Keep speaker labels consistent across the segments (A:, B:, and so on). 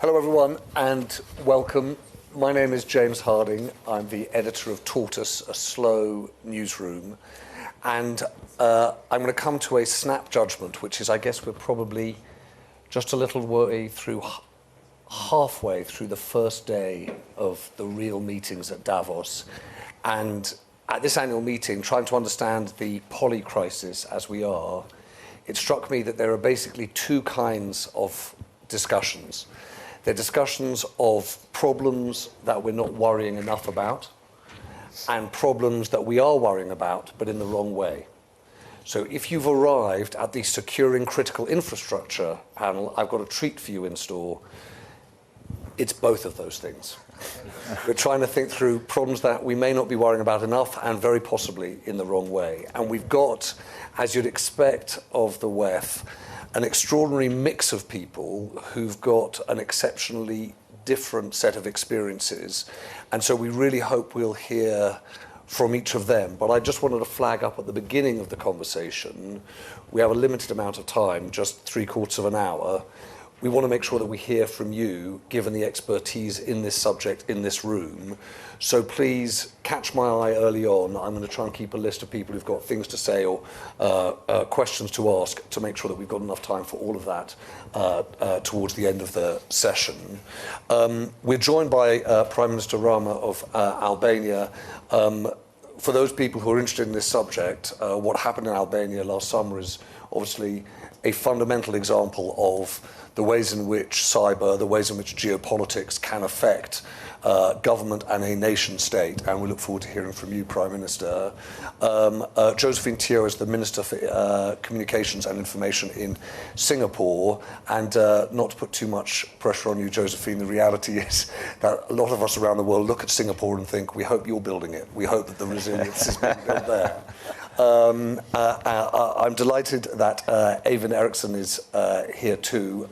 A: Hello everyone and welcome. My name is James Harding. I'm the editor of Tortoise, a slow newsroom. And I'm going to come to a snap judgment, which is, I guess we're probably just a little way through, halfway through the first day of the real meetings at Davos. And at this annual meeting, trying to understand the poly crisis as we are, it struck me that there are basically two kinds of discussions. They're discussions of problems that we're not worrying enough about and problems that we are worrying about, but in the wrong way. So if you've arrived at the Securing Critical Infrastructure panel, I've got a treat for you in store. It's both of those things. We're trying to think through problems that we may not be worrying about enough and very possibly in the wrong way. And we've got, as you'd expect of the WEF, an extraordinary mix of people who've got an exceptionally different set of experiences. And so we really hope we'll hear from each of them. But I just wanted to flag up at the beginning of the conversation, we have a limited amount of time, just 3/4 of an hour. We want to make sure that we hear from you, given the expertise in this subject in this room. So please catch my eye early on. I'm going to try and keep a list of people who've got things to say or questions to ask to make sure that we've got enough time for all of that towards the end of the session. We're joined by Prime Minister Rama of Albania. For those people who are interested in this subject, what happened in Albania last summer is obviously a fundamental example of the ways in which cyber, the ways in which geopolitics can affect government and a nation state, and we look forward to hearing from you, Prime Minister. Josephine Teo is the Minister for Communications and Information in Singapore, and not to put too much pressure on you, Josephine, the reality is that a lot of us around the world look at Singapore and think, we hope you're building it. We hope that the resilience is being built there. I'm delighted that Eivind Eriksson is here too.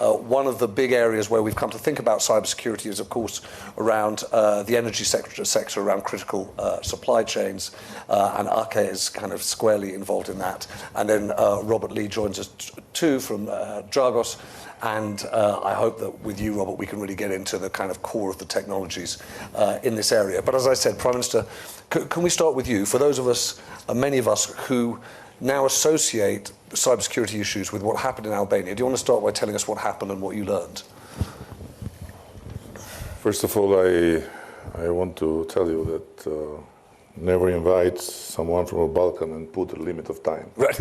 A: One of the big areas where we've come to think about cybersecurity is, of course, around the energy sector, around critical supply chains, and Ake is kind of squarely involved in that. And then Robert Lee joins us too from Dragos. And I hope that with you, Robert, we can really get into the kind of core of the technologies in this area. But as I said, Prime Minister, can we start with you? For those of us, many of us who now associate cybersecurity issues with what happened in Albania, do you want to start by telling us what happened and what you learned?
B: First of all, I want to tell you that never invite someone from the Balkan and put a limit of time.
A: Right.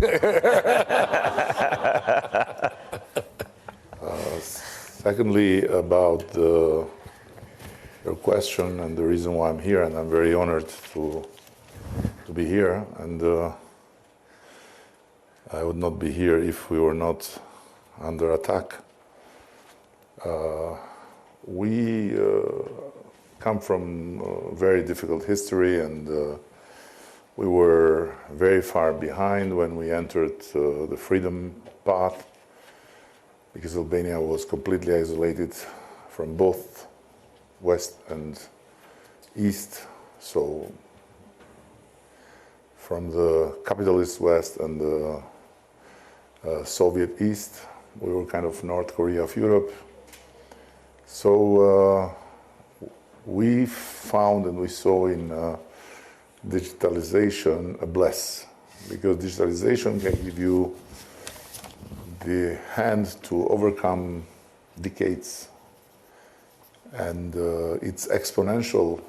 B: Secondly, about your question and the reason why I'm here, and I'm very honored to be here, and I would not be here if we were not under attack. We come from a very difficult history, and we were very far behind when we entered the freedom path, because Albania was completely isolated from both West and East. So from the capitalist West and the Soviet East, we were kind of North Korea of Europe. So we found and we saw in digitalization a bless, because digitalization can give you the hand to overcome decades, and its exponential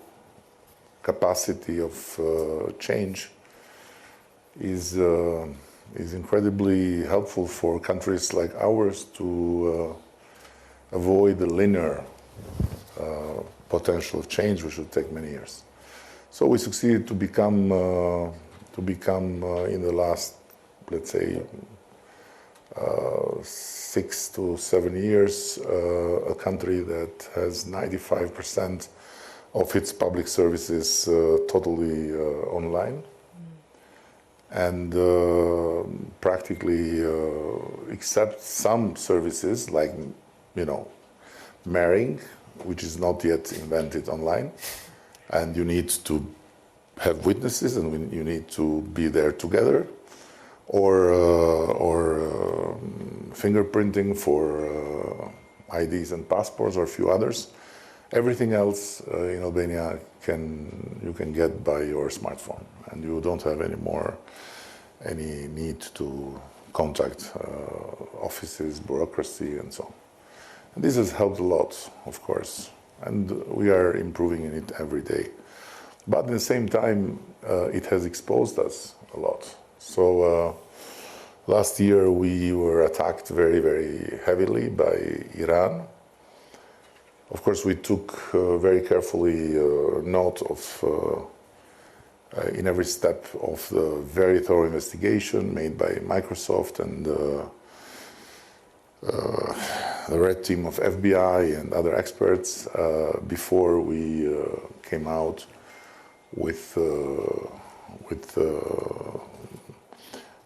B: capacity of change is incredibly helpful for countries like ours to avoid the linear potential of change, which would take many years. So we succeeded to become in the last, let's say, 6 to 7 years, a country that has 95% of its public services totally online, and practically except some services like, marrying, which is not yet invented online, and you need to have witnesses and you need to be there together, or fingerprinting for IDs and passports or a few others. Everything else in Albania you can get by your smartphone, and you don't have any need to contact offices, bureaucracy, and so on. And this has helped a lot, of course, and we are improving in it every day. But at the same time, it has exposed us a lot. So last year we were attacked very, very heavily by Iran. Of course, we took very carefully note of in every step of the very thorough investigation made by Microsoft and the red team of FBI and other experts before we came out with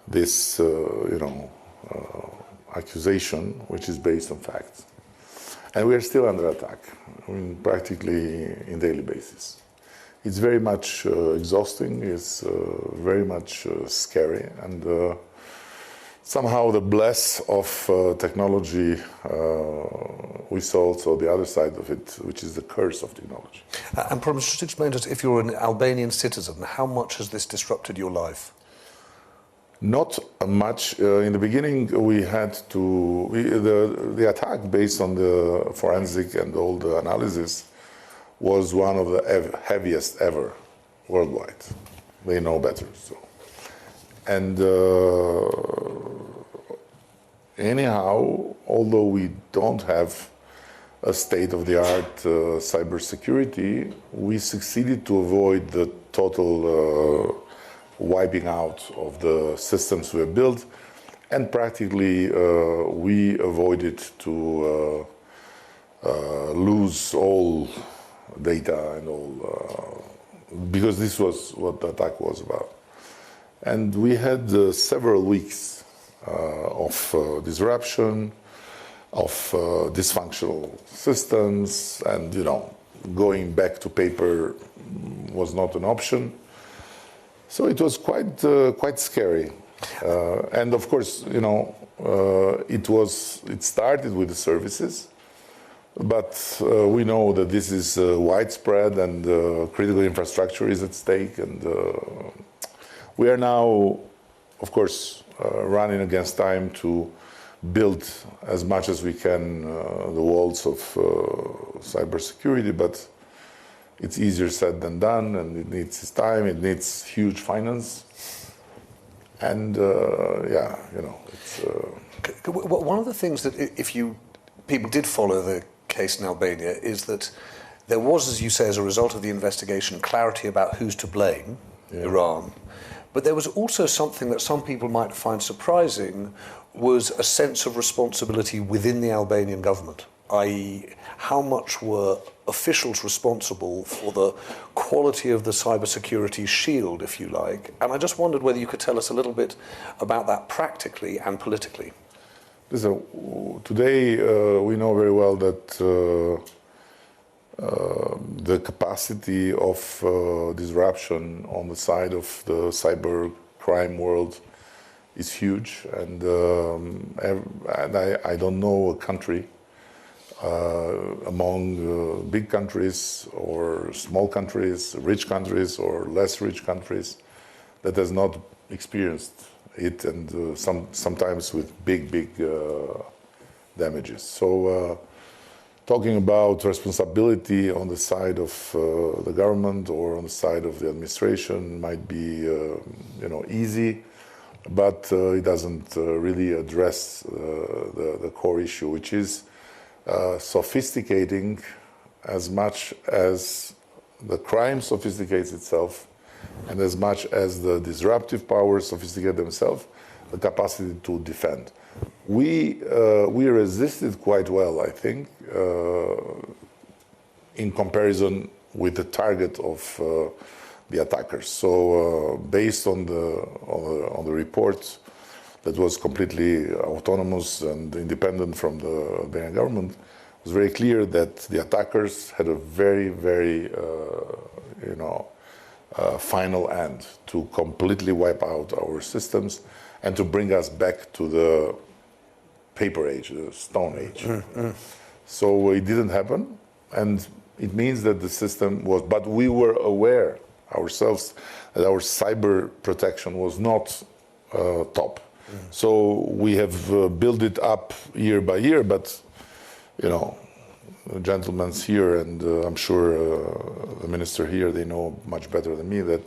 B: this accusation, which is based on facts. And we are still under attack, practically on a daily basis. It's very much exhausting, it's very much scary, and somehow the bless of technology, we saw also the other side of it, which is the curse of technology.
A: And perhaps just explain to us, if you're an Albanian citizen, how much has this disrupted your life?
B: Not much. In the beginning, we had to... the attack based on the forensic and all the analysis was one of the heaviest ever worldwide. They know better. So. And anyhow, although we don't have a state-of-the-art cybersecurity, we succeeded to avoid the total wiping out of the systems we have built, and practically we avoided to lose all data and all, because this was what the attack was about. And we had several weeks of disruption, of dysfunctional systems, and going back to paper was not an option. So it was quite scary, and of course, it started with the services, but we know that this is widespread, and critical infrastructure is at stake, and we are now, of course, running against time to build as much as we can the walls of cybersecurity, but it's easier said than done, and it needs time, it needs huge finance, and it's...
A: One of the things that, people did follow the case in Albania, is that there was, as you say, as a result of the investigation, clarity about who's to blame, Iran, but there was also something that some people might find surprising, was a sense of responsibility within the Albanian government, i.e. how much were officials responsible for the quality of the cybersecurity shield, if you like. And I just wondered whether you could tell us a little bit about that practically and politically.
B: Listen, today we know very well that the capacity of disruption on the side of the cyber crime world is huge, and I don't know a country among big countries or small countries, rich countries or less rich countries, that has not experienced it, and sometimes with big damages. So talking about responsibility on the side of the government or on the side of the administration might be easy, but it doesn't really address the core issue, which is sophisticating as much as the crime sophisticates itself, and as much as the disruptive powers sophisticate themselves, the capacity to defend. We resisted quite well, I think, in comparison with the target of the attackers. So based on the report that was completely autonomous and independent from the Albanian government, it was very clear that the attackers had a very final end to completely wipe out our systems and to bring us back to the paper age, the stone age. So it didn't happen, and it means that the system was, but we were aware ourselves that our cyber protection was not top. So we have built it up year by year, but you know, the gentlemen's here, and I'm sure the minister here, they know much better than me that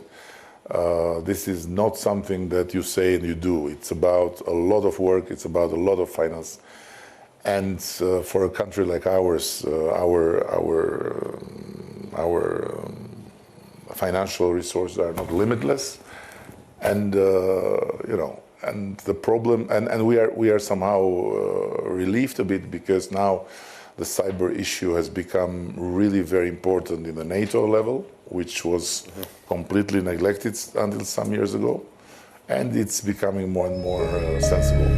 B: this is not something that you say and you do. It's about a lot of work, it's about a lot of finance. And for a country like ours, our financial resources are not limitless, and you know, and the problem, and we are somehow relieved a bit, because now the cyber issue has become really very important in the NATO level, which was completely neglected until some years ago, and it's becoming more and more sensible.